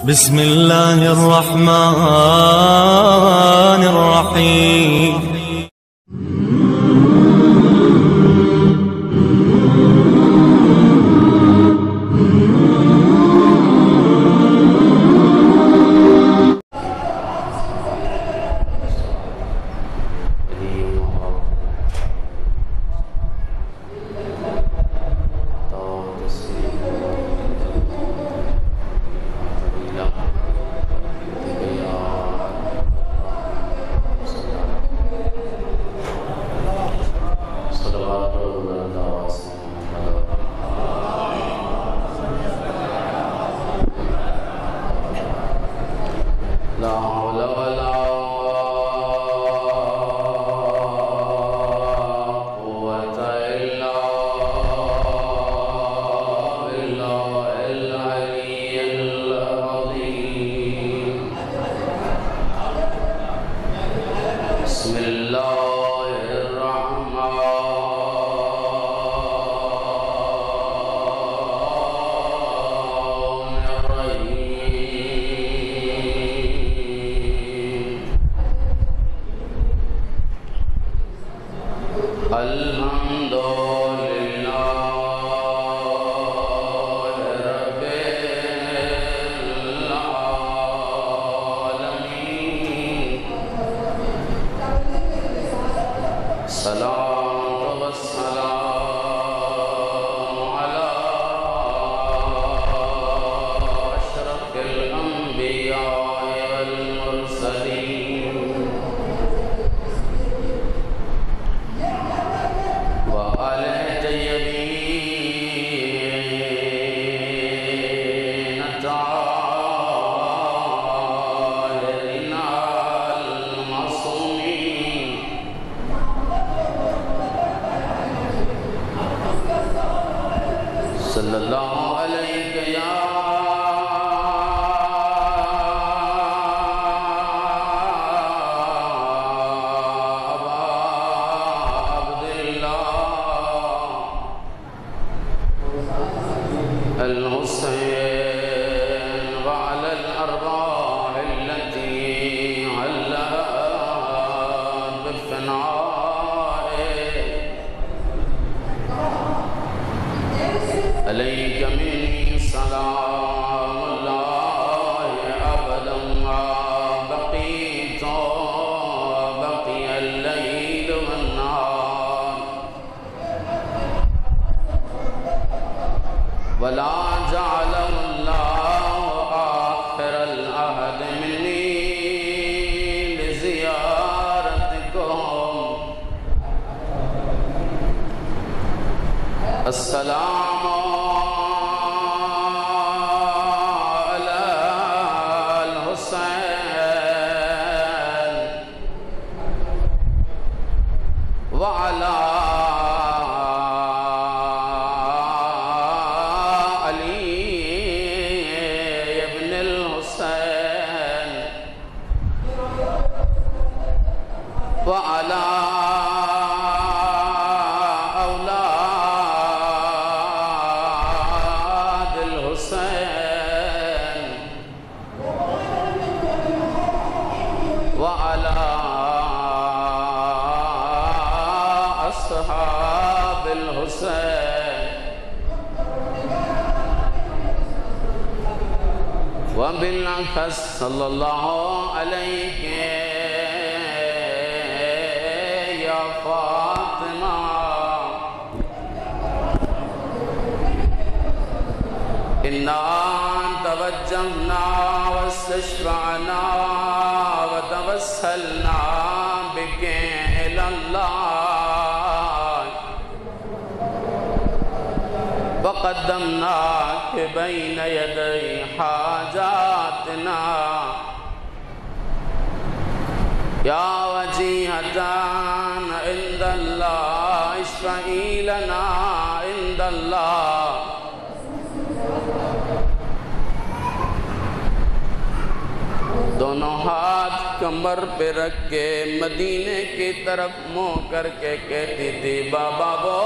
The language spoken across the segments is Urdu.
بسم الله الرحمن الرحيم. صلی اللہ علیہ یا ابا عبداللہ الحسین وعلى الأرواح التي علت بفنائه عليك مني سلام الله أبدا ما بقيت بقي الليل والنهار ولا جعله الله آخر العهد مني لزيارتكم. السلام على الحسين وعلى علي بن الحسين وعلى وعلى أصحاب الحسين وبالأخص صلى الله عليك يا فاطمة إنا توجهنا واستشفعنا وتوسلنا بك إلى الله وقدمناك بين يدي حاجاتنا يا وجيهة عند الله اشفعي لنا عند الله. دونوں ہاتھ کمر پہ رکھ کے مدینے کی طرف منہ کر کے کہتی تھی بابا وہ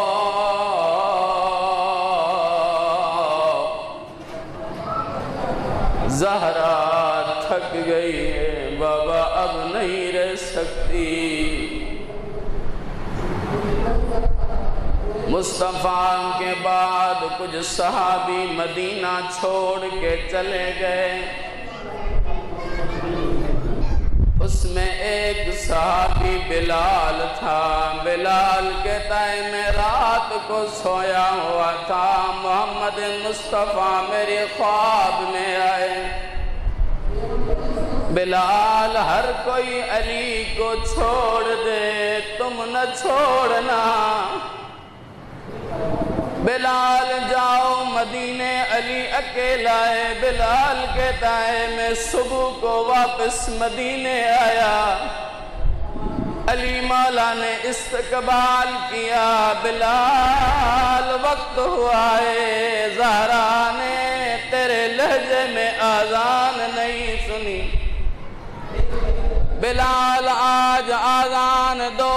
زہرا تھک گئی ہے بابا اب نہیں رہ سکتی۔ مصطفیٰ کے بعد کچھ صحابی مدینہ چھوڑ کے چلے گئے، اس میں ایک صحابی بلال تھا۔ بلال کہتا ہے میں رات کو سویا ہوا تھا، محمد مصطفیٰ میرے خواب میں آئے۔ بلال ہر کوئی علی کو چھوڑ دے، تم نہ چھوڑنا۔ بلال جاؤ مدینے، علی اکیلا ہے۔ بلال کہتا ہے میں صبح کو واپس مدینے آیا، علی مولا نے استقبال کیا۔ بلال وقت ہوا ہے، زہرا نے تیرے لہجے میں آذان نہیں سنی۔ بلال آج آذان دو،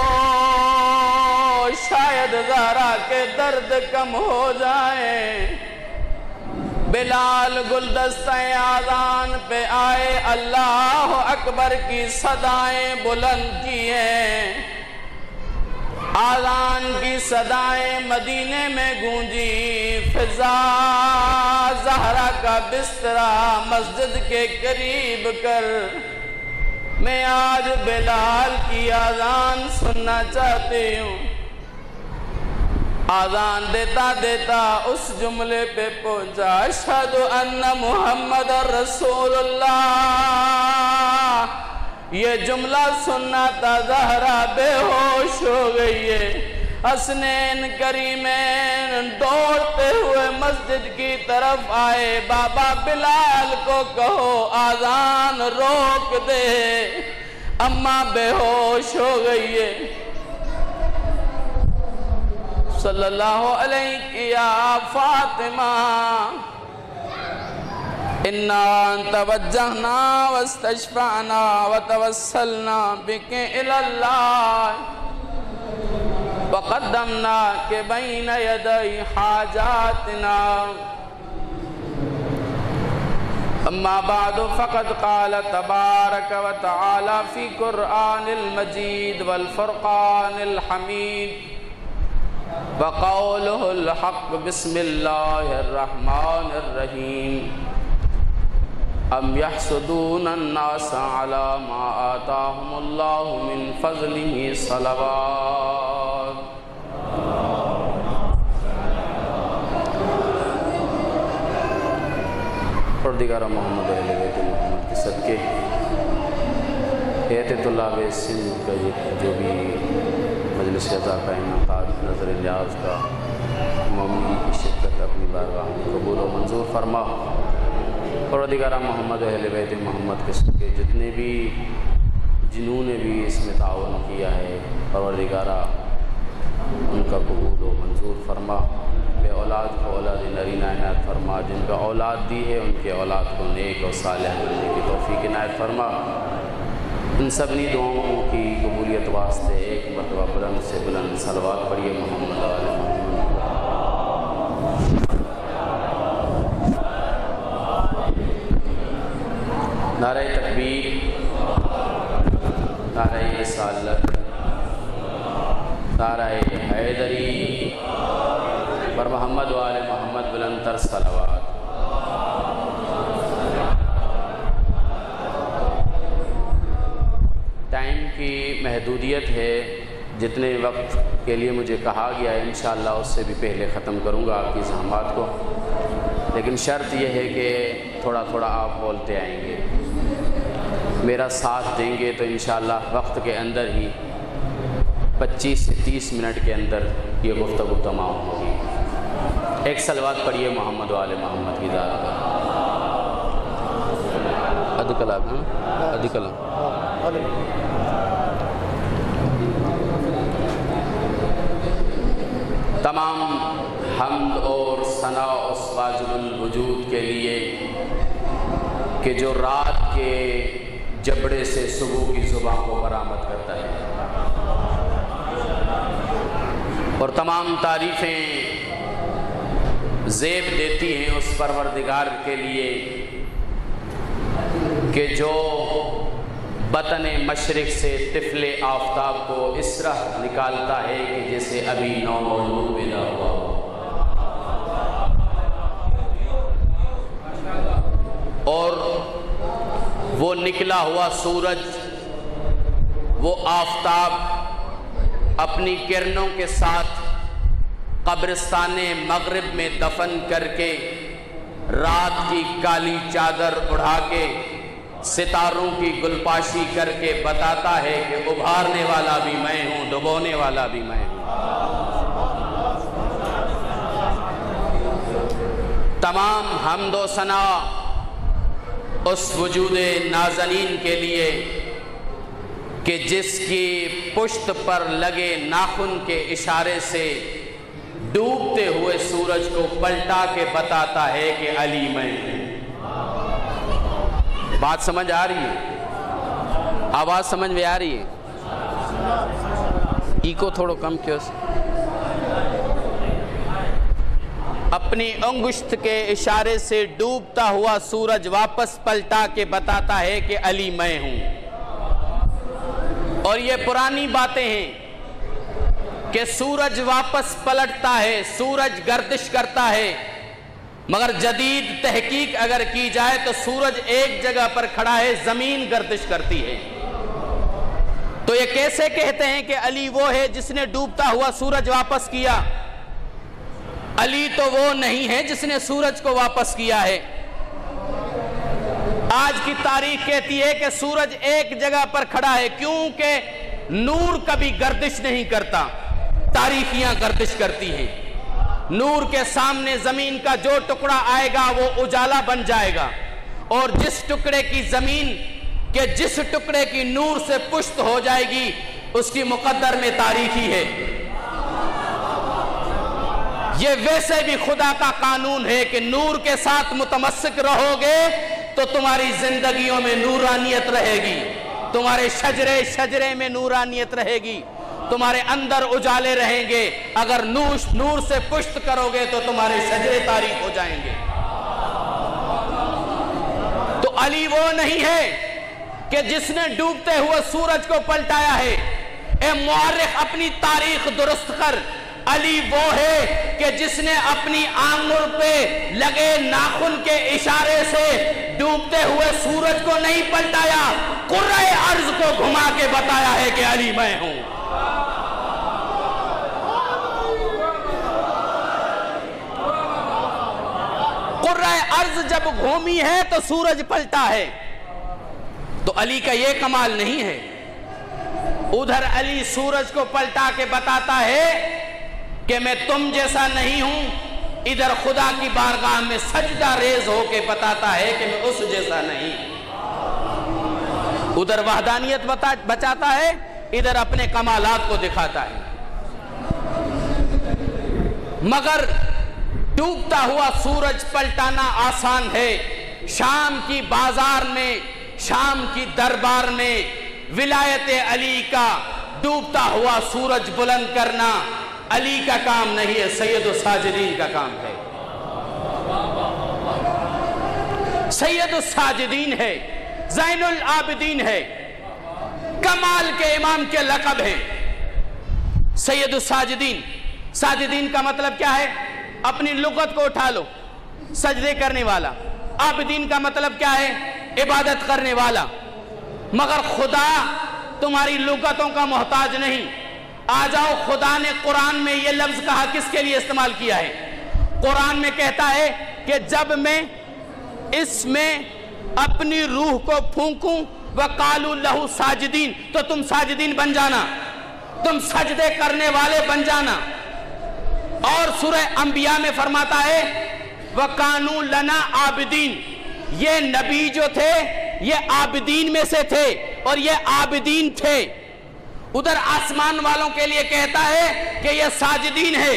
شاید زہرا کے درد کم ہو جائیں۔ بلال گلدستہ آذان پہ آئے، اللہ اکبر کی صدائیں بلند کیے۔ آذان کی صدائیں مدینے میں گونجی، فضا زہرا کا بسترا مسجد کے قریب کر، میں آج بلال کی آذان سننا چاہتی ہوں۔ آذان دیتا دیتا اس جملے پہ پہنچا، اشہد ان محمد رسول اللہ۔ یہ جملہ سننا تھا، زہرا بے ہوش ہو گئی ہے۔ حسنین کریمین دوڑتے ہوئے مسجد کی طرف آئے، بابا بلال کو کہو آذان روک دے، اماں بے ہوش ہو گئی ہے۔ صلی اللہ علیہ یا فاطمہ انا توجہنا واستشفعنا وتوسلنا بک الی اللہ وقدمناک بین یدی حاجاتنا۔ اما بعد فقد قال تبارک وتعالی فی قرآن المجید والفرقان الحمید وقوله الحق بسم اللہ الرحمن الرحیم۔ ام یحسدون الناس علی ما آتاہم اللہ من فضلہ صلوات۔ پروردگار محمد اہل بیت محمد کے صدقے ہیئت طلاب سندھ کا جو بھی مجلس عطا کا انعقاد نظر نیاز کا ممنون کی شرکت اپنی بارگاہ میں قبول و منظور فرما۔ پروردگار محمد اہل بیت محمد کے صدقے جتنے بھی جنہوں نے بھی اس میں تعاون کیا ہے، پروردگارہ ان کا قبول و منظور فرما۔ بے اولاد کو اولاد نرینہ عنایت فرما، جن کا اولاد دی ہے ان کے اولاد کو نیک و صالح بننے کی توفیق عنایت فرما۔ ان سبنی دعاؤں کی قبولیت واسطے ایک مرتبہ بلند سے بلند صلوات پڑھیے محمد آل محمد۔ نعرہ تکبیر، نعرہ رسالت، نعرہ حیدری، پر محمد و آل محمد بلند تر صلوات۔ ٹائم کی محدودیت ہے، جتنے وقت کے لیے مجھے کہا گیا ہے انشاءاللہ اس سے بھی پہلے ختم کروں گا آپ کی زحمات کو، لیکن شرط یہ ہے کہ تھوڑا تھوڑا آپ بولتے آئیں گے، میرا ساتھ دیں گے تو انشاءاللہ وقت کے اندر ہی 25 سے 30 منٹ کے اندر یہ گفتگو تمام ہوگی۔ ایک صلوات پڑھیے محمد و آل محمد کی ذات پر۔ ادھ کلام ادھ کلام تمام حمد اور ثنا اس واجب الوجود کے لیے کہ جو رات کے جبڑے سے صبح کی زبان کو برآمد کرتا ہے، اور تمام تعریفیں زیب دیتی ہیں اس پروردگار کے لیے کہ جو بطن مشرق سے طفل آفتاب کو اس طرح نکالتا ہے کہ جیسے ابھی نو مولود پیدا ہوا ہو، اور وہ نکلا ہوا سورج، وہ آفتاب اپنی کرنوں کے ساتھ قبرستان مغرب میں دفن کر کے رات کی کالی چادر اڑا کے ستاروں کی گلپاشی کر کے بتاتا ہے کہ ابھارنے والا بھی میں ہوں، ڈبونے والا بھی میں ہوں۔ تمام حمد و ثنا اس وجود نازنین کے لیے کہ جس کی پشت پر لگے ناخن کے اشارے سے ڈوبتے ہوئے سورج کو پلٹا کے بتاتا ہے کہ علی میں ہوں۔ بات سمجھ آ رہی ہے؟ آواز سمجھ میں آ رہی ہے؟ ایکو تھوڑو کم کیوں سے؟ اپنی انگشت کے اشارے سے ڈوبتا ہوا سورج واپس پلٹا کے بتاتا ہے کہ علی میں ہوں۔ اور یہ پرانی باتیں ہیں کہ سورج واپس پلٹتا ہے، سورج گردش کرتا ہے، مگر جدید تحقیق اگر کی جائے تو سورج ایک جگہ پر کھڑا ہے، زمین گردش کرتی ہے۔ تو یہ کیسے کہتے ہیں کہ علی وہ ہے جس نے ڈوبتا ہوا سورج واپس کیا؟ علی تو وہ نہیں ہے جس نے سورج کو واپس کیا ہے۔ آج کی تاریخ کہتی ہے کہ سورج ایک جگہ پر کھڑا ہے، کیونکہ نور کبھی گردش نہیں کرتا، تاریخیاں گردش کرتی ہیں۔ نور کے سامنے زمین کا جو ٹکڑا آئے گا وہ اجالا بن جائے گا، اور جس ٹکڑے کی زمین کے جس ٹکڑے کی نور سے پشت ہو جائے گی اس کی مقدر میں تاریخی ہے۔ یہ ویسے بھی خدا کا قانون ہے کہ نور کے ساتھ متمسک رہو گے تو تمہاری زندگیوں میں نورانیت رہے گی، تمہارے شجرے میں نورانیت رہے گی، تمہارے اندر اجالے رہیں گے۔ اگر نور سے پشت کرو گے تو تمہارے شجرے تاریک ہو جائیں گے۔ تو علی وہ نہیں ہے کہ جس نے ڈوبتے ہوئے سورج کو پلٹایا ہے۔ اے مورخ اپنی تاریخ درست کر، علی وہ ہے کہ جس نے اپنی آنگل پہ لگے ناخن کے اشارے سے ڈوبتے ہوئے سورج کو نہیں پلٹایا، قرۂ ارض کو گھما کے بتایا ہے کہ علی میں ہوں۔ قرۂ ارض جب گھومی ہے تو سورج پلٹا ہے۔ تو علی کا یہ کمال نہیں ہے۔ ادھر علی سورج کو پلٹا کے بتاتا ہے کہ میں تم جیسا نہیں ہوں، ادھر خدا کی بارگاہ میں سجدہ ریز ہو کے بتاتا ہے کہ میں اس جیسا نہیں۔ ادھر وحدانیت بچاتا ہے، ادھر اپنے کمالات کو دکھاتا ہے۔ مگر ڈوبتا ہوا سورج پلٹانا آسان ہے۔ شام کی بازار میں، شام کی دربار میں ولایت علی کا ڈوبتا ہوا سورج بلند کرنا علی کا کام نہیں ہے، سید الساجدین کا کام ہے۔ سید الساجدین ہے، زین العابدین ہے، کمال کے امام کے لقب ہیں سید الساجدین۔ ساجدین کا مطلب کیا ہے؟ اپنی لغت کو اٹھا لو، سجدے کرنے والا۔ عابدین کا مطلب کیا ہے؟ عبادت کرنے والا۔ مگر خدا تمہاری لغتوں کا محتاج نہیں۔ آ جاؤ، خدا نے قرآن میں یہ لفظ کہا کس کے لیے استعمال کیا ہے؟ قرآن میں کہتا ہے کہ جب میں اس میں اپنی روح کو پھونکوں وَقَالُوا لَهُ ساجدین، تو تم ساجدین بن جانا، تم سجدے کرنے والے بن جانا۔ اور سورہ انبیاء میں فرماتا ہے وَقَانُوا لَنَا عَابِدین، یہ نبی جو تھے یہ عابدین میں سے تھے اور یہ عابدین تھے۔ ادھر آسمان والوں کے لیے کہتا ہے کہ یہ ساجدین ہے،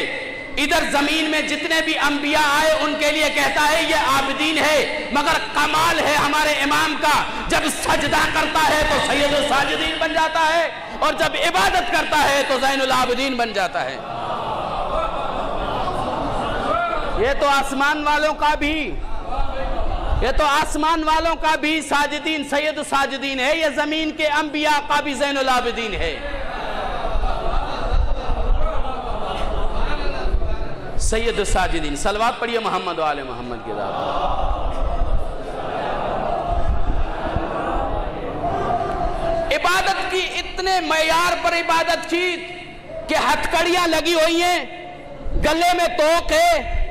ادھر زمین میں جتنے بھی انبیاء آئے ان کے لیے کہتا ہے یہ عابدین ہے۔ مگر کمال ہے ہمارے امام کا، جب سجدہ کرتا ہے تو سید الساجدین بن جاتا ہے، اور جب عبادت کرتا ہے تو زین العابدین بن جاتا ہے۔ یہ تو آسمان والوں کا بھی یہ تو آسمان والوں کا بھی ساجدین سید الساجدین ہے، یہ زمین کے انبیاء کا بھی زین العابدین ہے۔ سید الساجدین، صلوات پڑھیے محمد و آل محمد کی ذات۔ عبادت کی اتنے معیار پر عبادت کی کہ ہتھکڑیاں لگی ہوئی ہیں، گلے میں توق ہے،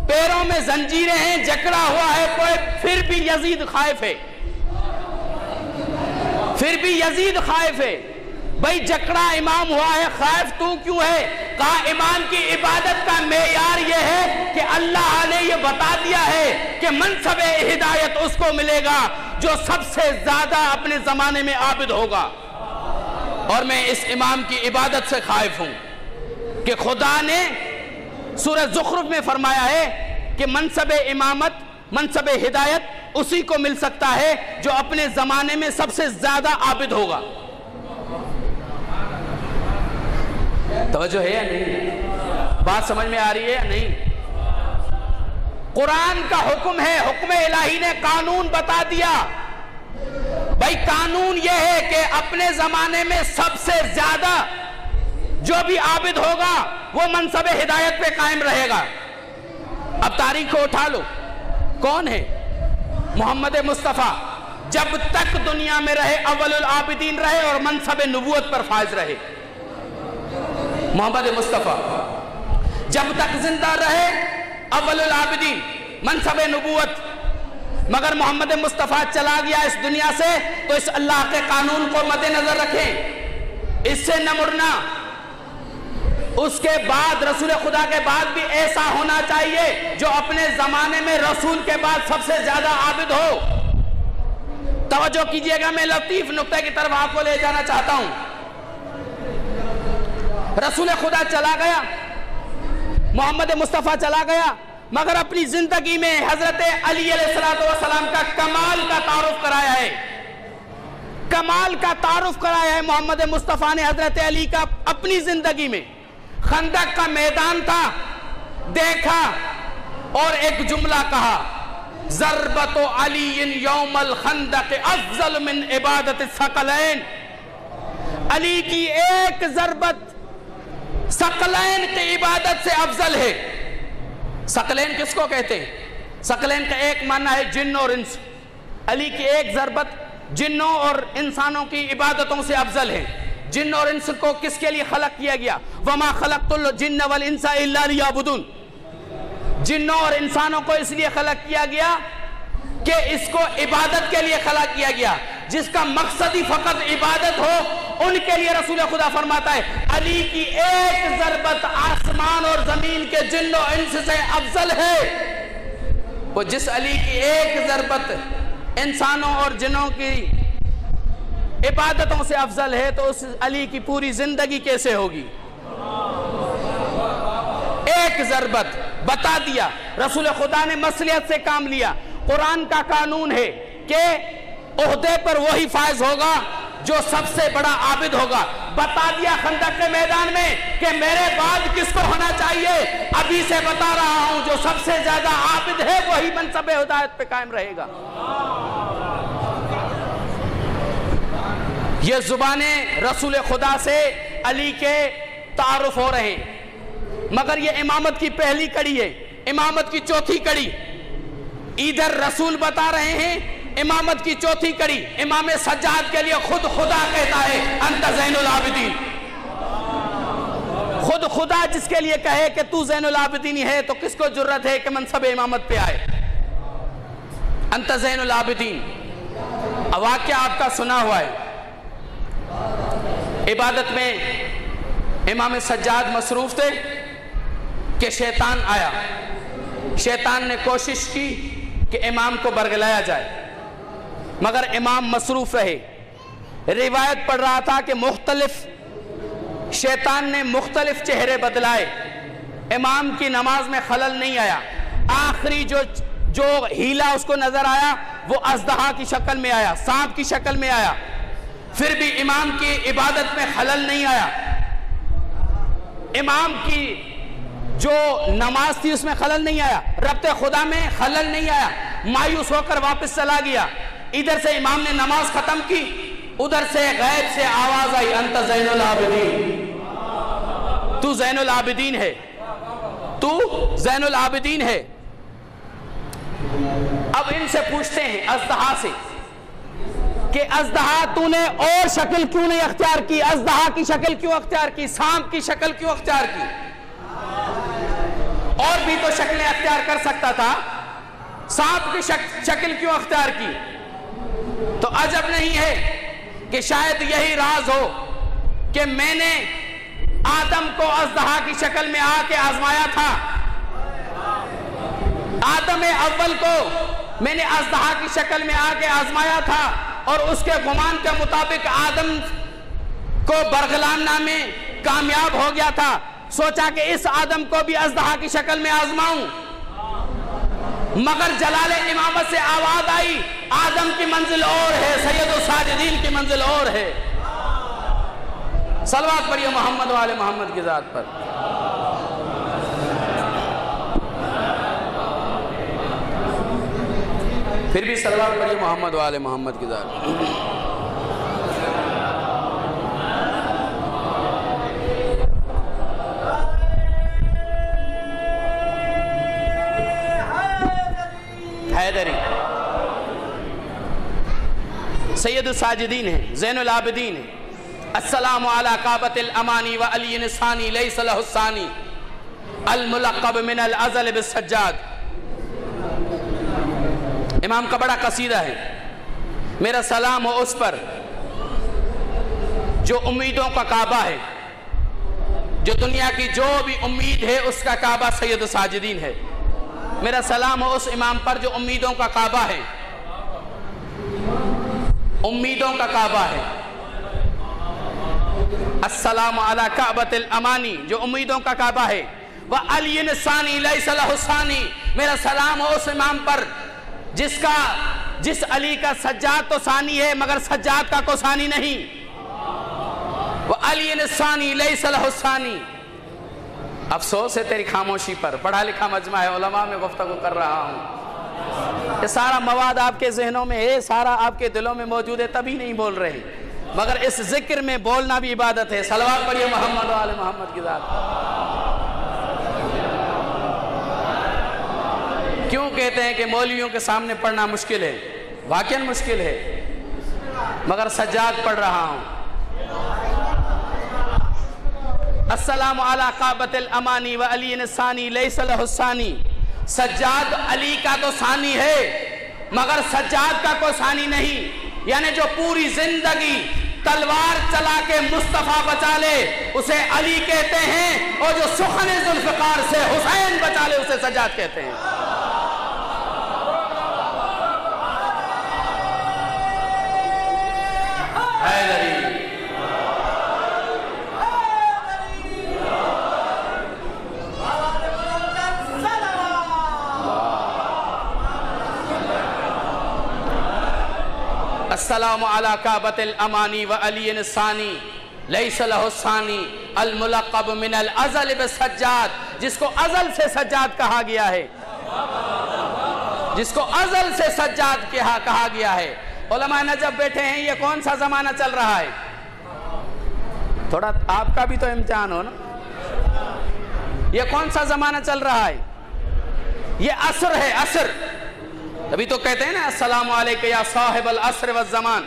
پیروں میں زنجیریں ہیں، جکڑا ہوا ہے کوئی، پھر بھی یزید خائف ہے، پھر بھی یزید خائف ہے۔ بھئی جکڑا امام ہوا ہے، خائف تو کیوں ہے؟ کہا امام کی عبادت کا معیار یہ ہے کہ اللہ نے یہ بتا دیا ہے کہ منصب ہدایت اس کو ملے گا جو سب سے زیادہ اپنے زمانے میں عابد ہوگا، اور میں اس امام کی عبادت سے خائف ہوں کہ خدا نے سورہ زخرف میں فرمایا ہے کہ منصب امامت، منصب ہدایت اسی کو مل سکتا ہے جو اپنے زمانے میں سب سے زیادہ عابد ہوگا۔ توجہ ہے یا نہیں؟ بات سمجھ میں آ رہی ہے یا نہیں؟ قرآن کا حکم ہے، حکم الہی نے قانون بتا دیا۔ بھائی قانون یہ ہے کہ اپنے زمانے میں سب سے زیادہ جو بھی عابد ہوگا وہ منصب ہدایت پہ قائم رہے گا۔ اب تاریخ کو اٹھا لو، کون ہے؟ محمد مصطفیٰ جب تک دنیا میں رہے اول العابدین رہے اور منصب نبوت پر فائز رہے۔ محمد مصطفیٰ جب تک زندہ رہے اول العابدین، منصب نبوت، مگر محمد مصطفیٰ چلا گیا اس دنیا سے، تو اس اللہ کے قانون کو مد نظر رکھیں، اس سے نہ مرنا۔ اس کے بعد رسول خدا کے بعد بھی ایسا ہونا چاہیے جو اپنے زمانے میں رسول کے بعد سب سے زیادہ عابد ہو۔ توجہ کیجئے گا، میں لطیف نقطے کی طرف آپ کو لے جانا چاہتا ہوں۔ رسول خدا چلا گیا، محمد مصطفیٰ چلا گیا، مگر اپنی زندگی میں حضرت علی علیہ السلام کا کمال کا تعارف کرایا ہے، کمال کا تعارف کرایا ہے محمد مصطفیٰ نے حضرت علی کا اپنی زندگی میں۔ خندق کا میدان تھا، دیکھا اور ایک جملہ کہا، ضربت علی یوم الخندق افضل من عبادت الثقلین۔ علی کی ایک ضربت ثقلین کی عبادت سے افضل ہے۔ ثقلین کس کو کہتے ہیں؟ ثقلین کا ایک معنی ہے جن اور انس۔ علی کی ایک ضربت جنوں اور انسانوں کی عبادتوں سے افضل ہے۔ جن اور انس کو کس کے لیے خلق کیا گیا؟ وَمَا خَلَقْتُ الْجِنَّ وَالْإِنسَ إِلَّا لِيَعْبُدُونَ۔ جنوں اور انسانوں کو اس لیے خلق کیا گیا کہ اس کو عبادت کے لیے خلق کیا گیا، جس کا مقصد ہی فقط عبادت ہو، ان کے لیے رسول خدا فرماتا ہے علی کی ایک ضربت آسمان اور زمین کے جن و انس سے افضل ہے۔ وہ جس علی کی ایک ضربت انسانوں اور جنوں کی عبادتوں سے افضل ہے، تو اس علی کی پوری زندگی کیسے ہوگی؟ ایک ضربت بتا دیا، رسول خدا نے مصلحت سے کام لیا۔ قرآن کا قانون ہے کہ عہدے پر وہی فائز ہوگا جو سب سے بڑا عابد ہوگا۔ بتا دیا خندق کے میدان میں کہ میرے بعد کس کو ہونا چاہیے، ابھی سے بتا رہا ہوں، جو سب سے زیادہ عابد ہے وہی منصب ہدایت پہ قائم رہے گا۔ یہ زبانیں رسول خدا سے علی کے تعارف ہو رہے ہیں، مگر یہ امامت کی پہلی کڑی ہے، امامت کی چوتھی کڑی۔ ادھر رسول بتا رہے ہیں، امامت کی چوتھی کڑی امام سجاد کے لیے خود خدا کہتا ہے انت زین العابدین۔ خود خدا جس کے لیے کہے کہ تو زین العابدین ہے، تو کس کو جرت ہے کہ منصب امامت پہ آئے؟ انت زین العابدین۔ واقعہ آپ کا سنا ہوا ہے، عبادت میں امام سجاد مصروف تھے کہ شیطان آیا۔ شیطان نے کوشش کی کہ امام کو برگلایا جائے، مگر امام مصروف رہے۔ روایت پڑھ رہا تھا کہ شیطان نے مختلف چہرے بدلائے، امام کی نماز میں خلل نہیں آیا۔ آخری جو ہیلا اس کو نظر آیا وہ اژدہا کی شکل میں آیا، سانپ کی شکل میں آیا، پھر بھی امام کی عبادت میں خلل نہیں آیا۔ امام کی جو نماز تھی اس میں خلل نہیں آیا، ربط خدا میں خلل نہیں آیا، مایوس ہو کر واپس چلا گیا. ادھر سے امام نے نماز ختم کی, ادھر سے غیب سے آواز آئی, انت زین العابدین, تو زین العابدین ہے, تو زین العابدین ہے. اب ان سے پوچھتے ہیں اژدہا سے کہ اژدہا تو نے اور شکل کیوں نہیں اختیار کی, اژدہا کی شکل کیوں اختیار کی, سانپ کی شکل کیوں اختیار کی, اور بھی تو شکلیں اختیار کر سکتا تھا, سانپ کی شکل کیوں اختیار کی؟ تو عجب نہیں ہے کہ شاید یہی راز ہو کہ میں نے آدم کو اژدہا کی شکل میں آ کے آزمایا تھا. آدم اول کو میں نے اژدہا کی شکل میں آ کے آزمایا تھا, اور اس کے گمان کے مطابق آدم کو برگلاننا میں کامیاب ہو گیا تھا. سوچا کہ اس آدم کو بھی اژدہا کی شکل میں آزماؤں, مگر جلال امامت سے آواز آئی, آدم کی منزل اور ہے, سید الساجدین کی منزل اور ہے. صلوات پڑھیے محمد و آل محمد کی ذات پر. پھر بھی صلوات پڑھیے محمد و آل محمد کی ذات پر. حیدری سید الساجدین ہے, زین العابدین ہے. السلام علی کعبۃ الامانی و علی الثانی لیس لہ الثانی الملقب من الازل بالسجاد. امام کا بڑا قصیدہ ہے. میرا سلام ہو اس پر جو امیدوں کا کعبہ ہے, جو دنیا کی جو بھی امید ہے اس کا کعبہ سید الساجدین ہے. میرا سلام ہو اس امام پر جو امیدوں کا کعبہ ہے, امیدوں کا کعبہ ہے. السلام علی کعبۃ الامانی, جو امیدوں کا کعبہ ہے. وعلی الثانی لیس لہ الثانی, میرا سلام ہو اس امام پر جس علی کا سجاد تو ثانی ہے مگر سجاد کا کو ثانی نہیں. وعلی الثانی لیس لہ الثانی. افسوس ہے تیری خاموشی پر, پڑھا لکھا مجمع ہے, علماء میں گفتگو کر رہا ہوں. یہ سارا مواد آپ کے ذہنوں میں ہے, سارا آپ کے دلوں میں موجود ہے, تبھی نہیں بول رہے, مگر اس ذکر میں بولنا بھی عبادت ہے. صلوات پڑھیے محمد و آل محمد کی ذات. کیوں کہتے ہیں کہ مولویوں کے سامنے پڑھنا مشکل ہے؟ واقعاً مشکل ہے, مگر سجاد پڑھ رہا ہوں. السلام علی کعبۃ الامانی و علی الثانی لیس لہ الثانی. سجاد علی کا تو ثانی ہے مگر سجاد کا کوئی ثانی نہیں. یعنی جو پوری زندگی تلوار چلا کے مصطفیٰ بچا لے اسے علی کہتے ہیں, اور جو سخن ذوالفقار سے حسین بچا لے اسے سجاد کہتے ہیں. حیدری السلام علی کعبۃ الامانی و علی الثانی لیس لہ الثانی الملقب من الازل بالسجاد. جس کو ازل سے سجاد کہا گیا ہے, جس کو ازل سے سجاد کہا گیا ہے. علماء نجف بیٹھے ہیں, یہ کون سا زمانہ چل رہا ہے؟ تھوڑا آپ کا بھی تو امتحان ہو نا. یہ کون سا زمانہ چل رہا ہے؟ یہ عصر ہے, عصر. تبھی تو کہتے ہیں نا السلام علیکم یا صاحب العصر والزمان.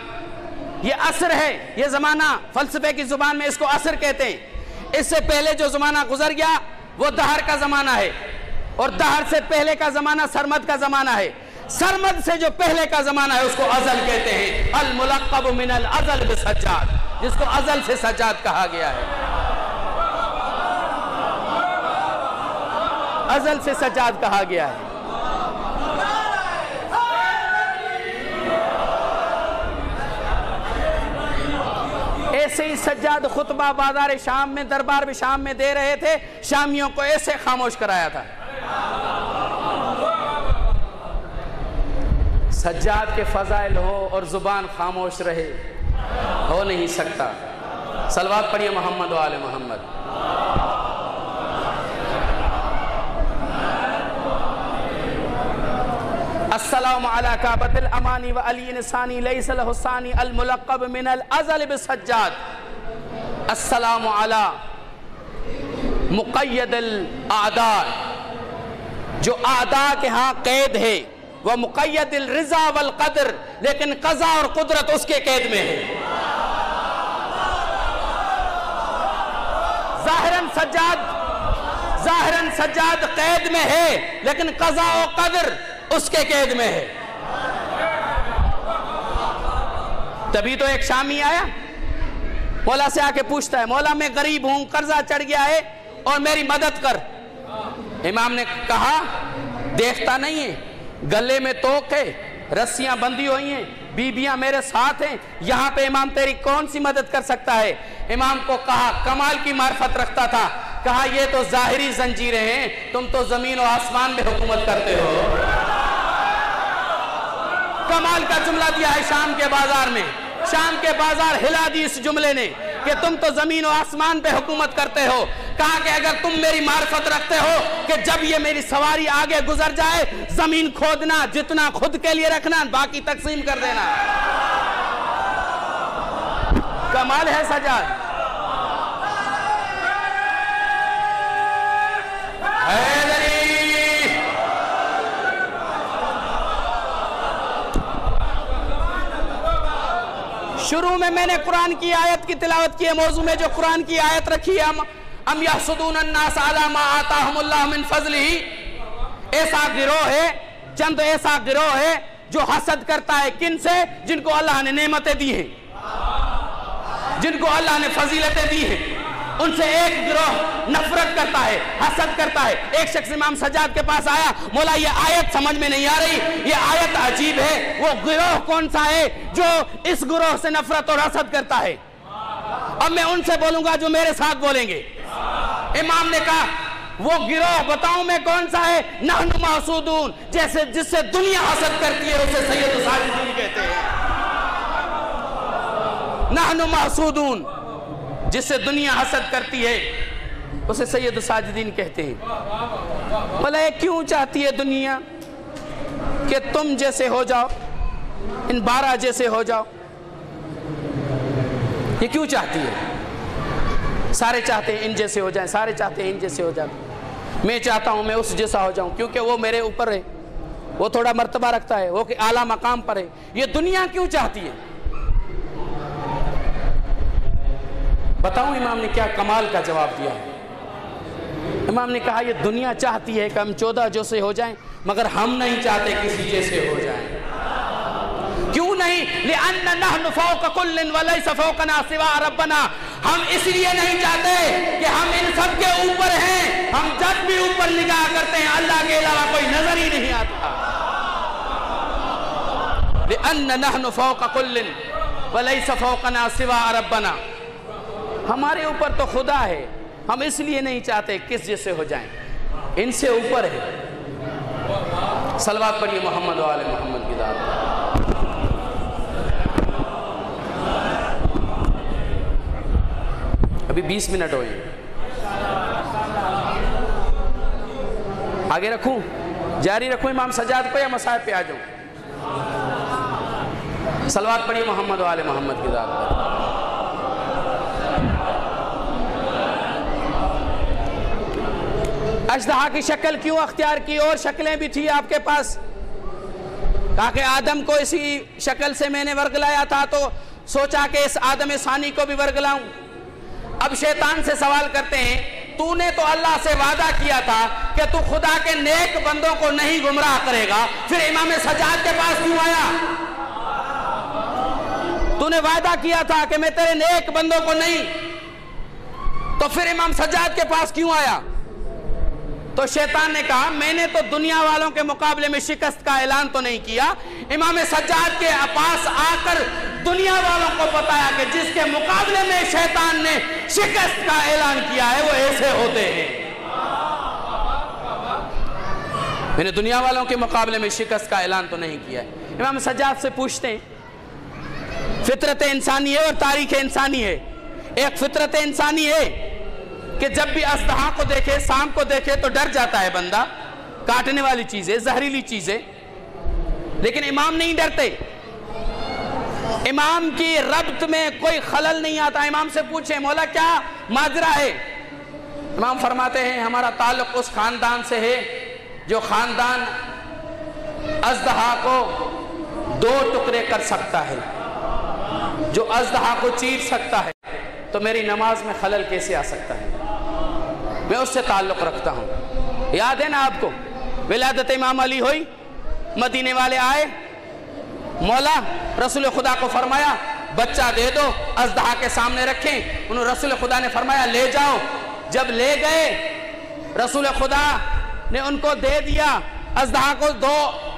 یہ عصر ہے, یہ زمانہ فلسفے کی زبان میں اس کو عصر کہتے ہیں. اس سے پہلے جو زمانہ گزر گیا وہ دہر کا زمانہ ہے, اور دہر سے پہلے کا زمانہ سرمد کا زمانہ ہے. سرمد سے جو پہلے کا زمانہ ہے اس کو ازل کہتے ہیں. الملقب من الازل بالسجاد, جس کو ازل سے سجاد کہا گیا ہے. ازل سے سجاد کہا گیا ہے. ایسے ہی سجاد خطبہ بازار شام میں, دربار میں شام میں دے رہے تھے, شامیوں کو ایسے خاموش کرایا تھا. سجاد کے فضائل ہو اور زبان خاموش رہے, ہو نہیں سکتا. صلوات پڑھیے محمد و آل محمد. السلام علی کعبۃ الامانی و علی نسانی لیس الحسانی الملقب من الازل بالسجاد. السلام علی مقید الاعداء، جو اعداء کے ہاں قید ہے، وہ مقید الرضا والقدر، لیکن قضا اور قدرت اس کے قید میں ہے. ظاہراً سجاد قید میں ہے، لیکن قضا و قدر اس کے قید میں ہے. تبھی تو ایک شامی آیا، مولا سے آ کے پوچھتا ہے، مولا میں غریب ہوں، قرضہ چڑھ گیا ہے اور میری مدد کر. امام نے کہا دیکھتا نہیں ہے گلے میں توق ہے، رسیاں بندھی ہوئی ہیں، بیبیاں میرے ساتھ ہیں، یہاں پہ امام تیری کون سی مدد کر سکتا ہے؟ امام کو کہا، کمال کی معرفت رکھتا تھا، کہا یہ تو ظاہری زنجیریں ہیں، تم تو زمین و آسمان میں حکومت کرتے ہو. کمال کا جملہ دیا ہے شام کے بازار میں، شام کے بازار ہلا دی اس جملے نے کہ تم تو زمین و آسمان پہ حکومت کرتے ہو. کہا کہ اگر تم میری معرفت رکھتے ہو کہ جب یہ میری سواری آگے گزر جائے زمین کھودنا، جتنا خود کے لیے رکھنا باقی تقسیم کر دینا. کمال ہے سجاد. شروع میں نے قرآن کی آیت کی تلاوت کی ہے، موضوع میں جو قرآن کی آیت رکھی ہے، ام یحسدون الناس علی ما آتاہم اللہ من فضلہ. ایسا گروہ ہے، چند ایسا گروہ ہے جو حسد کرتا ہے. کن سے؟ جن کو اللہ نے نعمتیں دی ہیں، جن کو اللہ نے فضیلتیں دی ہیں، ان سے ایک گروہ نفرت کرتا ہے، حسد کرتا ہے. ایک شخص امام سجاد کے پاس آیا، مولا یہ آیت سمجھ میں نہیں آ رہی، یہ آیت عجیب ہے، وہ گروہ کون سا ہے جو اس گروہ سے نفرت اور حسد کرتا ہے؟ اب میں ان سے بولوں گا جو میرے ساتھ بولیں گے. امام نے کہا وہ گروہ بتاؤں میں کون سا ہے؟ نحن محسودون، جیسے جس سے دنیا حسد کرتی ہے اسے سید الساجدین کہتے ہیں. نحن محسودون، جس سے دنیا حسد کرتی ہے اسے سید الساجدین کہتے ہیں. بھلا یہ کیوں چاہتی ہے دنیا کہ تم جیسے ہو جاؤ، ان 12 جیسے ہو جاؤ؟ یہ کیوں چاہتی ہے؟ سارے چاہتے ہیں ان جیسے ہو جائیں، سارے چاہتے ہیں ان جیسے ہو جائیں. میں چاہتا ہوں میں اس جیسا ہو جاؤں کیونکہ وہ میرے اوپر ہے، وہ تھوڑا مرتبہ رکھتا ہے، وہ کہ اعلیٰ مقام پر ہے. یہ دنیا کیوں چاہتی ہے؟ بتاؤں امام نے کیا کمال کا جواب دیا ہے. امام نے کہا یہ دنیا چاہتی ہے کہ ہم 14 جیسے ہو جائیں، مگر ہم نہیں چاہتے کسی جیسے ہو جائیں. کیوں نہیں؟ لِأَنَّ نَحْنُ فَوْقَ كُلٍّ وَلَيْسَ فَوْقَنَا سِوَىٰ رَبَّنَا. ہم اس لیے نہیں چاہتے کہ ہم ان سب کے اوپر ہیں. ہم جب بھی اوپر نگاہ کرتے ہیں اللہ کے علاوہ کوئی نظر ہی نہیں آتا. لِأَنَّ نَحْنُ فَوْقَ كُلٍّ وَلَيْسَ فَوْقَنَا سِوَىٰ رَبَّنَا. ہمارے اوپر تو خدا ہے، ہم اس لیے نہیں چاہتے کس جیسے ہو جائیں، ان سے اوپر ہے. صلوات پڑھیے محمد و آل محمد کی ذات پر. ابھی 20 منٹ ہوئے، آگے رکھوں، جاری رکھوں امام سجاد کو یا مصاحب پہ آ جاؤں؟ صلوات پڑھیے محمد و آل محمد کی ذات پر. اژدہا کی شکل کیوں اختیار کی؟ اور شکلیں بھی تھی آپ کے پاس، تاکہ آدم کو اسی شکل سے میں نے ورگلایا تھا تو سوچا کہ اس آدم ثانی کو بھی ورگلاؤں. اب شیطان سے سوال کرتے ہیں، تو نے تو اللہ سے وعدہ کیا تھا کہ تو خدا کے نیک بندوں کو نہیں گمراہ کرے گا، پھر امام سجاد کے پاس کیوں آیا؟ تو نے وعدہ کیا تھا کہ میں تیرے نیک بندوں کو نہیں، تو پھر امام سجاد کے پاس کیوں آیا؟ تو شیطان نے کہا میں نے تو دنیا والوں کے مقابلے میں شکست کا اعلان تو نہیں کیا، امام سجاد کے پاس آ کر دنیا والوں کو بتایا کہ جس کے مقابلے میں شیطان نے شکست کا اعلان کیا ہے وہ ایسے ہوتے ہیں. میں نے دنیا والوں کے مقابلے میں شکست کا اعلان تو نہیں کیا ہے. امام سجاد سے پوچھتے ہیں، فطرت انسانی ہے اور تاریخ انسانی ہے. ایک فطرت انسانی ہے کہ جب بھی اژدہا کو دیکھے، سانپ کو دیکھے تو ڈر جاتا ہے بندہ، کاٹنے والی چیزیں، زہریلی چیزیں. لیکن امام نہیں ڈرتے، امام کی ربط میں کوئی خلل نہیں آتا۔ امام سے پوچھیں مولا کیا ماجرا ہے؟ امام فرماتے ہیں ہمارا تعلق اس خاندان سے ہے جو خاندان اژدہا کو 2 ٹکڑے کر سکتا ہے، جو اژدہا کو چیر سکتا ہے، تو میری نماز میں خلل کیسے آ سکتا ہے؟ میں اس سے تعلق رکھتا ہوں۔ یاد ہے نا آپ کو ولادت امام علی ہوئی، مدینے والے آئے، مولا رسول خدا کو فرمایا بچہ دے دو، اژدہا کے سامنے رکھیں۔ انہوں رسول خدا نے فرمایا لے جاؤ۔ جب لے گئے رسول خدا نے ان کو دے دیا، اژدہا کو 2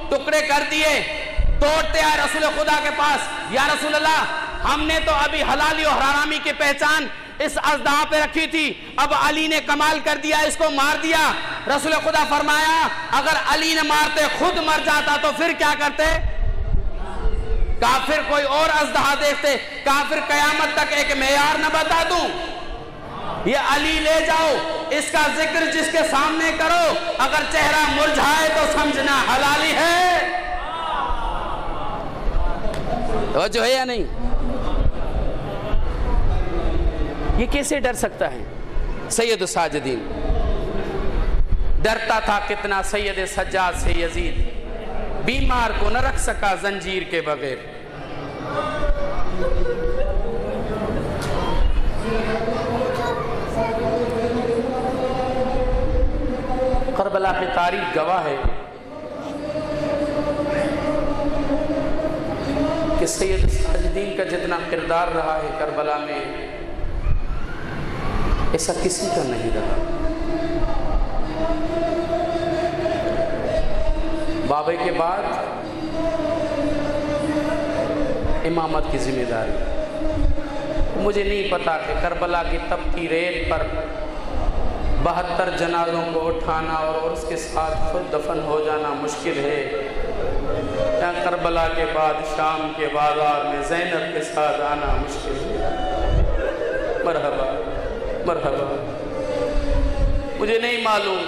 ٹکڑے کر دیے، توڑتے آئے رسول خدا کے پاس، یا رسول اللہ ہم نے تو ابھی حلالی اور حرامی کی پہچان اس اژدہا پہ رکھی تھی، اب علی نے کمال کر دیا، اس کو مار دیا۔ رسول خدا فرمایا اگر علی نے مارتے خود مر جاتا تو پھر کیا کرتے؟ کافر کوئی اور اژدہا دیکھتے؟ کافر قیامت تک ایک معیار نہ بتا دوں؟ یہ علی لے جاؤ، اس کا ذکر جس کے سامنے کرو، اگر چہرہ مرجھائے تو سمجھنا حلالی ہے۔ توجہ ہے یا نہیں؟ یہ کیسے ڈر سکتا ہے؟ سید الساجدین ڈرتا تھا کتنا سید سجاد سے یزید، بیمار کو نہ رکھ سکا زنجیر کے بغیر۔ کربلا کی تاریخ گواہ ہے کہ سید ساجدین کا جتنا کردار رہا ہے کربلا میں، ایسا کسی کا نہیں رہا۔ بابے کے بعد امامت کی ذمہ داری، مجھے نہیں پتا کہ کربلا کی تپتی ریت پر 72 جنازوں کو اٹھانا اور اس کے ساتھ خود دفن ہو جانا مشکل ہے، یا کربلا کے بعد شام کے بازار میں زینب کے ساتھ آنا مشکل ہے۔ مرحبا مرحبا۔ مجھے نہیں معلوم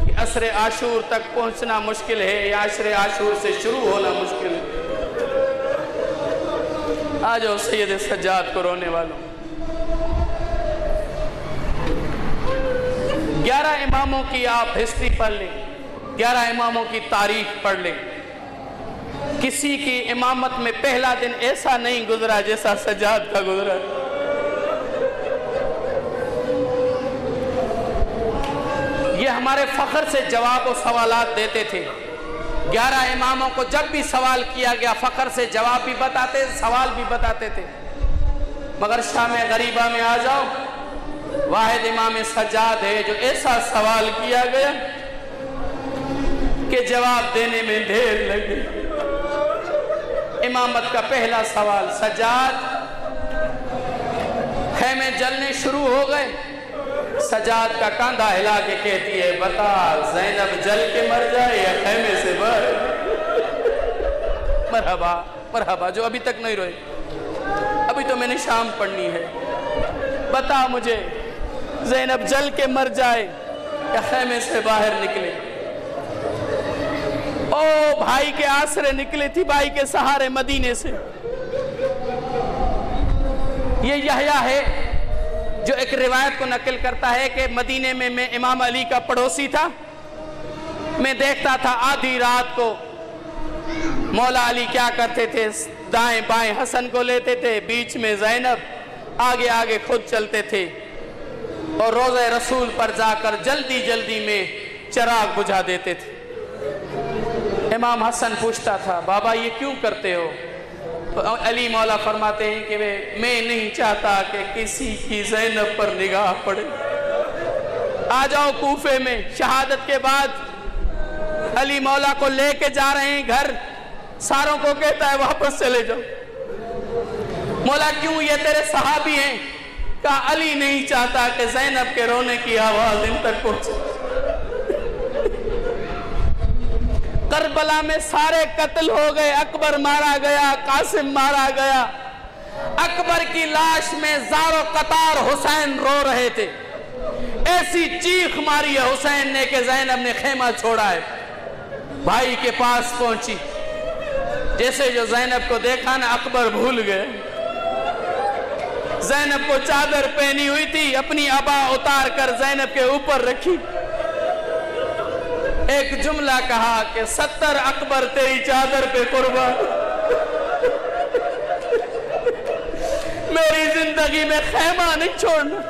کہ عصر عاشور تک پہنچنا مشکل ہے یا عصر عاشور سے شروع ہونا مشکل ہے۔ آ جاؤ سید سجاد کو رونے والوں۔ 11 اماموں کی آپ ہسٹری پڑھ لیں، 11 اماموں کی تاریخ پڑھ لیں، کسی کی امامت میں پہلا دن ایسا نہیں گزرا جیسا سجاد کا گزرا۔ یہ ہمارے فخر سے جواب و سوالات دیتے تھے۔ 11 اماموں کو جب بھی سوال کیا گیا فخر سے جواب بھی بتاتے، سوال بھی بتاتے تھے۔ مگر شام غریبہ میں آ جاؤ، واحد امام سجاد ہے جو ایسا سوال کیا گیا کہ جواب دینے میں دیر لگی۔ امامت کا پہلا سوال، سجاد خیمے جلنے شروع ہو گئے، سجاد کا کاندھا ہلا کے کہتی ہے بتا زینب جل کے مر جائے یا خیمے سے باہر؟ مرحبا مرحبا، جو ابھی تک نہیں روئے، ابھی تو میں نے شام پڑھنی ہے، بتا مجھے زینب جل کے مر جائے یا خیمے سے باہر نکلے؟ او بھائی کے آسرے نکلے تھی، بھائی کے سہارے مدینے سے۔ یہ یحییٰ ہے جو ایک روایت کو نقل کرتا ہے کہ مدینے میں میں امام علی کا پڑوسی تھا، میں دیکھتا تھا آدھی رات کو مولا علی کیا کرتے تھے، دائیں بائیں حسن کو لیتے تھے، بیچ میں زینب، آگے آگے خود چلتے تھے اور روضہ رسول پر جا کر جلدی جلدی میں چراغ بجھا دیتے تھے۔ امام حسن پوچھتا تھا بابا یہ کیوں کرتے ہو؟ علی مولا فرماتے ہیں کہ میں نہیں چاہتا کہ کسی کی زینب پر نگاہ پڑے۔ آ جاؤ کوفے میں، شہادت کے بعد علی مولا کو لے کے جا رہے ہیں گھر، ساروں کو کہتا ہے واپس چلے جاؤ۔ مولا کیوں؟ یہ تیرے صحابی ہیں۔ کہا علی نہیں چاہتا کہ زینب کے رونے کی آواز ان تک پہنچے۔ کربلا میں سارے قتل ہو گئے، اکبر مارا گیا، قاسم مارا گیا۔ اکبر کی لاش میں زار و قطار حسین رو رہے تھے، ایسی چیخ ماری ہے حسین نے کہ زینب نے خیمہ چھوڑا ہے، بھائی کے پاس پہنچی، جیسے جو زینب کو دیکھا نا اکبر بھول گئے. زینب کو چادر پہنی ہوئی تھی, اپنی عبا اتار کر زینب کے اوپر رکھی. ایک جملہ کہا کہ 70 اکبر تیری چادر پہ قربان. میری زندگی میں خیمہ نہیں چھوڑنا,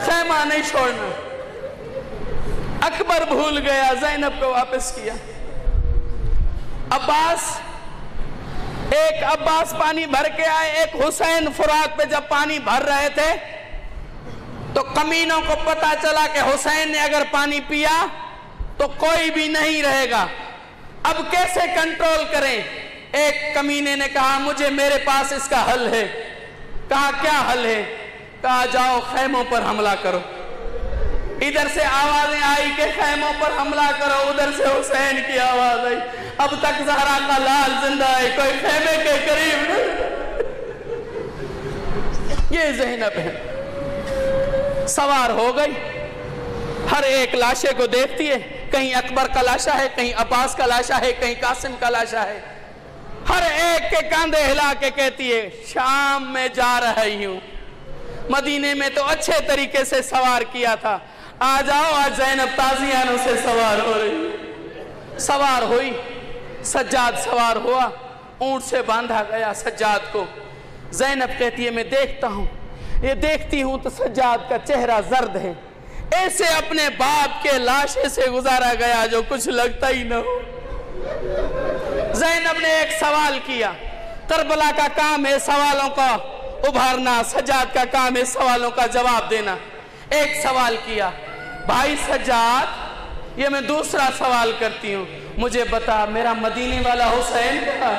خیمہ نہیں چھوڑنا. اکبر بھول گیا, زینب کو واپس کیا. عباس پانی بھر کے آئے. ایک حسین فرات پہ جب پانی بھر رہے تھے تو کمینوں کو پتا چلا کہ حسین نے اگر پانی پیا تو کوئی بھی نہیں رہے گا, اب کیسے کنٹرول کریں. ایک کمینے نے کہا مجھے میرے پاس اس کا حل ہے. کہا کیا حل ہے؟ کہا جاؤ خیموں پر حملہ کرو. ادھر سے آوازیں آئی کہ خیموں پر حملہ کرو, ادھر سے حسین کی آواز آئی اب تک زہرا کا لال زندہ ہے, کوئی خیمے کے قریب نہیں. یہ زینب ہے, سوار ہو گئی, ہر ایک لاشے کو دیکھتی ہے, کہیں اکبر کا لاشا ہے, کہیں عباس کا لاشا ہے, کہیں قاسم کا لاشا ہے. ہر ایک کے کاندھے ہلا کے کہتی ہے شام میں جا رہی ہوں, مدینے میں تو اچھے طریقے سے سوار کیا تھا, آ جاؤ آج زینب تازیانوں سے سوار ہو رہی. سوار ہوئی, سجاد سوار ہوا, اونٹ سے باندھا گیا سجاد کو. زینب کہتی ہے میں دیکھتا ہوں, یہ دیکھتی ہوں تو سجاد کا چہرہ زرد ہے, ایسے اپنے باپ کے لاشے سے گزارا گیا جو کچھ لگتا ہی نہ ہو. زینب نے ایک سوال کیا, کربلا کا کام ہے سوالوں کا ابھارنا, سجاد کا کام ہے سوالوں کا جواب دینا. ایک سوال کیا, بھائی سجاد یہ میں دوسرا سوال کرتی ہوں, مجھے بتا میرا مدینے والا حسین کہاں؟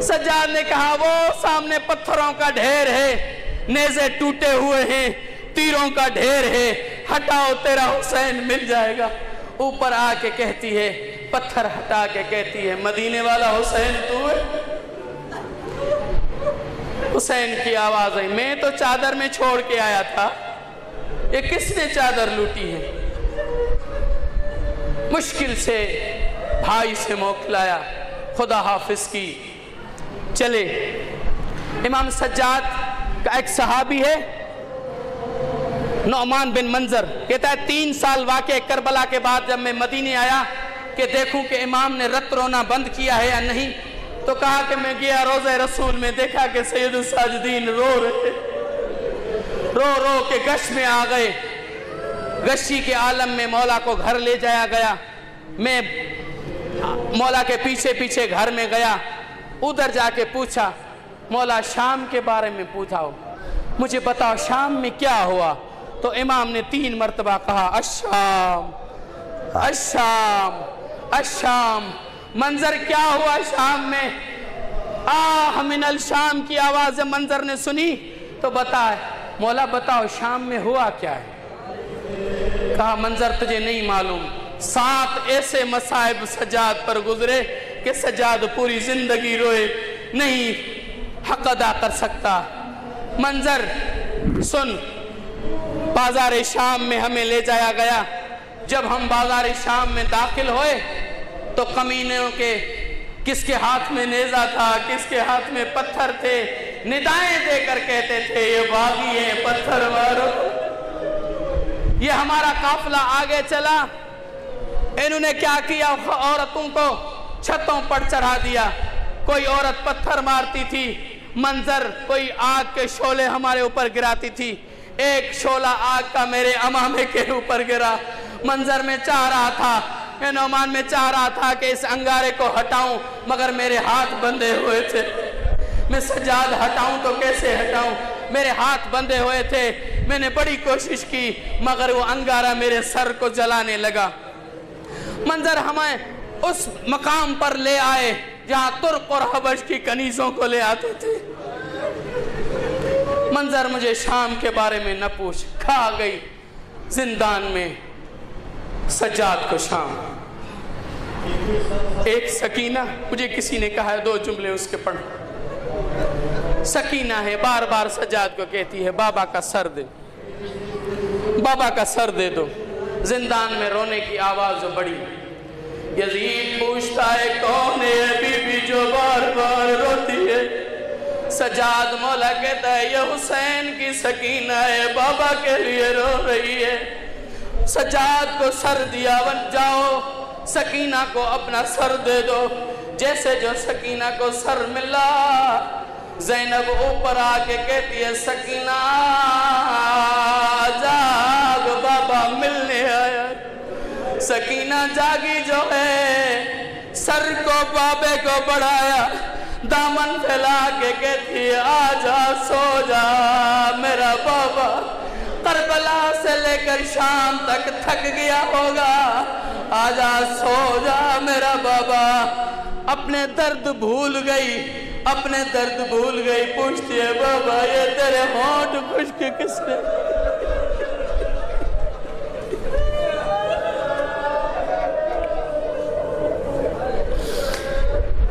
سجاد نے کہا وہ سامنے پتھروں کا ڈھیر ہے, نیزے ٹوٹے ہوئے ہیں, تیروں کا ڈھیر ہے, ہٹاؤ تیرا حسین مل جائے گا. اوپر آ کے کہتی ہے, پتھر ہٹا کے کہتی ہے مدینے والا حسین تو ہے؟ حسین کی آواز آئی, میں تو چادر میں چھوڑ کے آیا تھا, یہ کس نے چادر لوٹی ہے؟ مشکل سے بھائی سے موکلایا, خدا حافظ کی, چلے. امام سجاد کا ایک صحابی ہے نعمان بن منظر, کہتا ہے 3 سال واقع کربلا کے بعد جب میں مدینے آیا کہ دیکھوں کہ امام نے رت رونا بند کیا ہے یا نہیں, تو کہا کہ میں گیا روضہ رسول میں, دیکھا کہ سید الساجدین رو رہے, رو رو کے گشت میں آ گئے. گشتی کے عالم میں مولا کو گھر لے جایا گیا. میں مولا کے پیچھے پیچھے گھر میں گیا, ادھر جا کے پوچھا مولا شام کے بارے میں پوچھاؤ, مجھے بتاؤ شام میں کیا ہوا. تو امام نے 3 مرتبہ کہا الشام الشام الشام. منظر کیا ہوا شام میں؟ آہ من الشام کی آواز منظر نے سنی تو بتائے مولا بتاؤ شام میں ہوا کیا ہے؟ کہا منظر تجھے نہیں معلوم, 7 ایسے مصائب سجاد پر گزرے کہ سجاد پوری زندگی روئے, نہیں حق ادا کر سکتا. منظر سن, بازار شام میں ہمیں لے جایا گیا. جب ہم بازار شام میں داخل ہوئے تو کمینوں کے کس کے ہاتھ میں نیزہ تھا, کس کے ہاتھ میں پتھر تھے, ندائیں دے کر کہتے تھے یہ باغی ہیں پتھر مارو. یہ ہمارا قافلہ آگے چلا, انہوں نے کیا کیا, عورتوں کو چھتوں پر چڑھا دیا, کوئی عورت پتھر مارتی تھی. منظر کوئی آگ کے شعلے ہمارے اوپر گراتی تھی, ایک شعلہ آگ کا میرے امامے کے اوپر گرا. منظر میں چاہ رہا تھا, نعمان میں چاہ رہا تھا کہ اس انگارے کو ہٹاؤں, مگر میرے ہاتھ بندھے ہوئے تھے. میں سجاد ہٹاؤں تو کیسے ہٹاؤں, میرے ہاتھ بندھے ہوئے تھے. میں نے بڑی کوشش کی مگر وہ انگارہ میرے سر کو جلانے لگا. منظر ہمیں اس مقام پر لے آئے جہاں ترک اور حبش کی کنیزوں کو لے آتے تھے. منظر مجھے شام کے بارے میں نہ پوچھ, کھا گئی زندان میں سجاد کو شام. ایک سکینہ, مجھے کسی نے کہا ہے 2 جملے اس کے پڑھ. سکینہ ہے, بار بار سجاد کو کہتی ہے بابا کا سر دے, بابا کا سر دے دو. زندان میں رونے کی آواز بڑی. یزید پوچھتا ہے کون ہے بی بی جو بار بار روتی ہے؟ سجاد مولا کہتا ہے یہ حسین کی سکینہ ہے، بابا کے لیے رو رہی ہے۔ سجاد کو سر دیا، جاؤ سکینہ کو اپنا سر دے دو۔ جیسے جو سکینہ کو سر ملا، زینب اوپر آ کے کہتی ہے سکینہ جاگ، بابا ملنے آیا۔ سکینہ جاگی جو ہے، سر کو بابے کو بڑھایا، دامن پھیلا کے کہتی ہے آجا سو جا میرا بابا، کربلا سے لے کر شام تک تھک گیا ہوگا، آجا سو جا میرا بابا۔ اپنے درد بھول گئی، اپنے درد بھول گئی، پوچھتی ہے بابا یہ تیرے ہونٹ خشک کس نے؟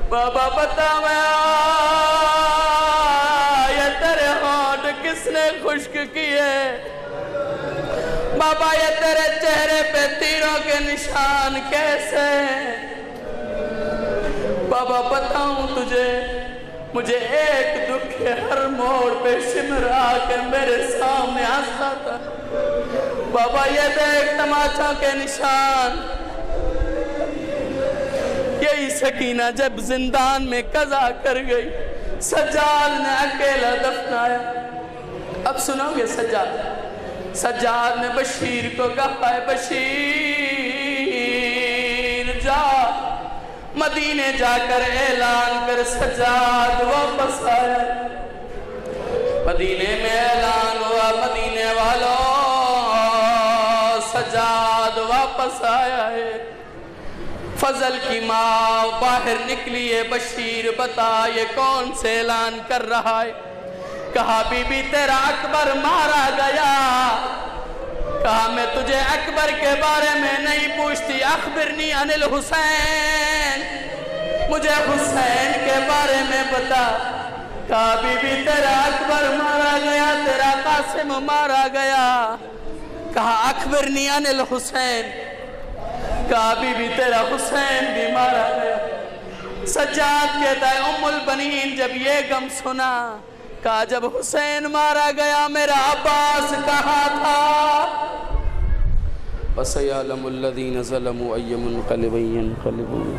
بابا بتا میں یہ تیرے ہونٹ کس نے خشک کیے؟ بابا یہ تیرے چہرے پہ تیروں کے نشان کیسے؟ بابا بتاؤں تجھے، مجھے ایک دکھ ہے، ہر موڑ پہ شمر آ کے میرے سامنے ہنستا تھا۔ بابا یہ دیکھ تماچوں کے نشان۔ یہی سکینہ جب زندان میں قضا کر گئی، سجاد نے اکیلا دفنایا۔ اب سنو گے سجاد نے بشیر کو کہا ہے بشیر جا مدینے جا کر اعلان کر سجاد واپس آیا۔ مدینے میں اعلان ہوا مدینے والوں سجاد واپس آیا ہے۔ فضل کی ماں باہر نکلی ہے، بشیر بتا یہ کون سے اعلان کر رہا ہے؟ کہا بی بی تیرا اکبر مارا گیا۔ کہا میں تجھے اکبر کے بارے میں نہیں پوچھتی، اخبرنی عن الحسین، مجھے حسین کے بارے میں بتا۔ کہا بی بی تیرا اکبر مارا گیا، تیرا قاسم مارا گیا۔ کہا اخبرنی عن الحسین، کہا بی بی تیرا حسین بھی مارا گیا۔ سجاد کہتا ہے ام البنین جب یہ غم سنا، کہا جب حسین مارا گیا میرا عباس کہاں تھا؟ فَسَيَعْلَمُ الَّذِينَ ظَلَمُوا أَيَّ مُنْقَلِبٍ يَنْقَلِبُونَ۔